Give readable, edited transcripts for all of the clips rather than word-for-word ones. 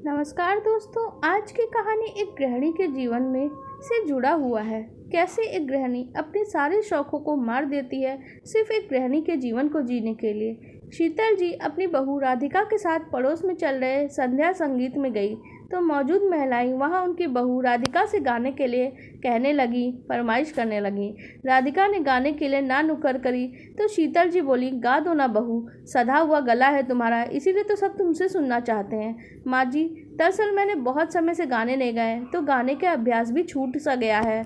नमस्कार दोस्तों, आज की कहानी एक गृहिणी के जीवन में से जुड़ा हुआ है। कैसे एक गृहिणी अपने सारे शौकों को मार देती है सिर्फ एक गृहिणी के जीवन को जीने के लिए। शीतल जी अपनी बहू राधिका के साथ पड़ोस में चल रहे संध्या संगीत में गई तो मौजूद महिलाएं वहां उनकी बहू राधिका से गाने के लिए कहने लगी, फरमाइश करने लगी। राधिका ने गाने के लिए ना नुक्कड़ करी तो शीतल जी बोली, गा दो ना बहू, सधा हुआ गला है तुम्हारा, इसीलिए तो सब तुमसे सुनना चाहते हैं। माँ जी, दरअसल मैंने बहुत समय से गाने नहीं गाए तो गाने का अभ्यास भी छूट सा गया है।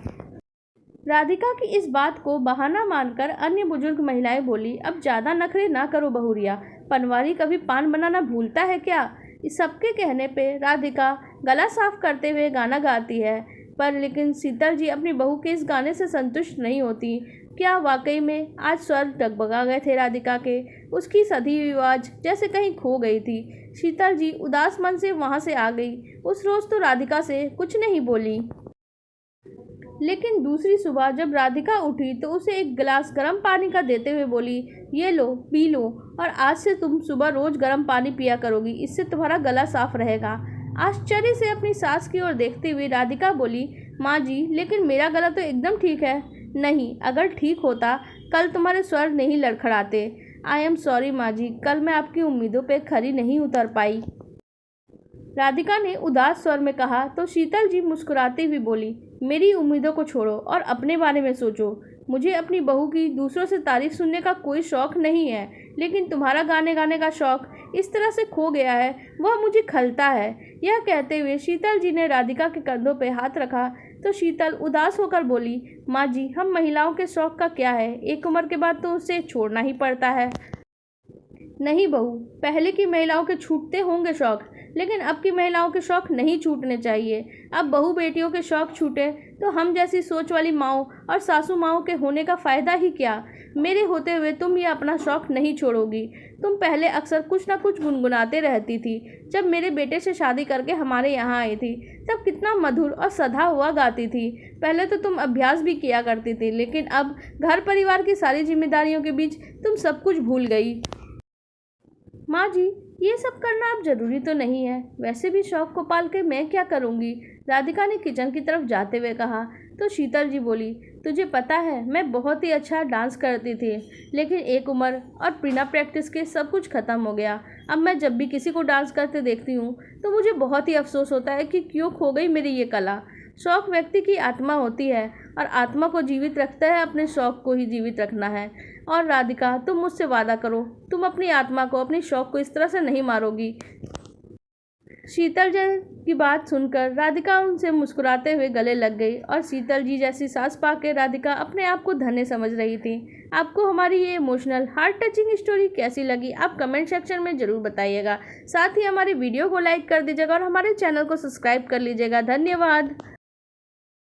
राधिका की इस बात को बहाना मानकर अन्य बुजुर्ग महिलाएं बोली, अब ज़्यादा नखरे ना करो बहुरिया, पनवारी कभी पान बनाना भूलता है क्या। इस सबके कहने पे राधिका गला साफ करते हुए गाना गाती है, पर लेकिन शीतल जी अपनी बहू के इस गाने से संतुष्ट नहीं होती। क्या वाकई में आज स्वर डगमगा गए थे राधिका के। उसकी सधी आवाज जैसे कहीं खो गई थी। शीतल जी उदास मन से वहाँ से आ गई। उस रोज़ तो राधिका से कुछ नहीं बोली, लेकिन दूसरी सुबह जब राधिका उठी तो उसे एक गिलास गर्म पानी का देते हुए बोली, ये लो पी लो, और आज से तुम सुबह रोज गर्म पानी पिया करोगी, इससे तुम्हारा गला साफ रहेगा। आश्चर्य से अपनी सास की ओर देखते हुए राधिका बोली, माँ जी, लेकिन मेरा गला तो एकदम ठीक है। नहीं, अगर ठीक होता कल तुम्हारे स्वर नहीं लड़खड़ाते। आई एम सॉरी माँ जी, कल मैं आपकी उम्मीदों पर खरी नहीं उतर पाई। राधिका ने उदास स्वर में कहा तो शीतल जी मुस्कुराती हुई बोली, मेरी उम्मीदों को छोड़ो और अपने बारे में सोचो। मुझे अपनी बहू की दूसरों से तारीफ सुनने का कोई शौक़ नहीं है, लेकिन तुम्हारा गाने गाने का शौक़ इस तरह से खो गया है, वह मुझे खलता है। यह कहते हुए शीतल जी ने राधिका के कंधों पर हाथ रखा तो शीतल उदास होकर बोली, माँ जी, हम महिलाओं के शौक़ का क्या है, एक उम्र के बाद तो उसे छोड़ना ही पड़ता है। नहीं बहू, पहले की महिलाओं के छूटते होंगे शौक़, लेकिन अब की महिलाओं के शौक़ नहीं छूटने चाहिए। अब बहू बेटियों के शौक़ छूटे तो हम जैसी सोच वाली माओं और सासू माओं के होने का फ़ायदा ही क्या। मेरे होते हुए तुम ये अपना शौक़ नहीं छोड़ोगी। तुम पहले अक्सर कुछ ना कुछ गुनगुनाते रहती थी। जब मेरे बेटे से शादी करके हमारे यहाँ आई थी तब कितना मधुर और सधा हुआ गाती थी। पहले तो तुम अभ्यास भी किया करती थी, लेकिन अब घर परिवार की सारी जिम्मेदारियों के बीच तुम सब कुछ भूल गई। माँ जी, ये सब करना अब जरूरी तो नहीं है, वैसे भी शौक को पाल के मैं क्या करूँगी। राधिका ने किचन की तरफ जाते हुए कहा तो शीतल जी बोली, तुझे पता है मैं बहुत ही अच्छा डांस करती थी, लेकिन एक उम्र और बिना प्रैक्टिस के सब कुछ ख़त्म हो गया। अब मैं जब भी किसी को डांस करते देखती हूँ तो मुझे बहुत ही अफसोस होता है कि क्यों खो गई मेरी ये कला। शौक़ व्यक्ति की आत्मा होती है और आत्मा को जीवित रखता है, अपने शौक़ को ही जीवित रखना है। और राधिका, तुम मुझसे वादा करो, तुम अपनी आत्मा को, अपनी शौक़ को इस तरह से नहीं मारोगी। शीतल जी की बात सुनकर राधिका उनसे मुस्कुराते हुए गले लग गई और शीतल जी जैसी सास पाके राधिका अपने आप को धन्य समझ रही थी। आपको हमारी ये इमोशनल हार्ट टचिंग स्टोरी कैसी लगी आप कमेंट सेक्शन में ज़रूर बताइएगा। साथ ही हमारे वीडियो को लाइक कर दीजिएगा और हमारे चैनल को सब्सक्राइब कर लीजिएगा। धन्यवाद।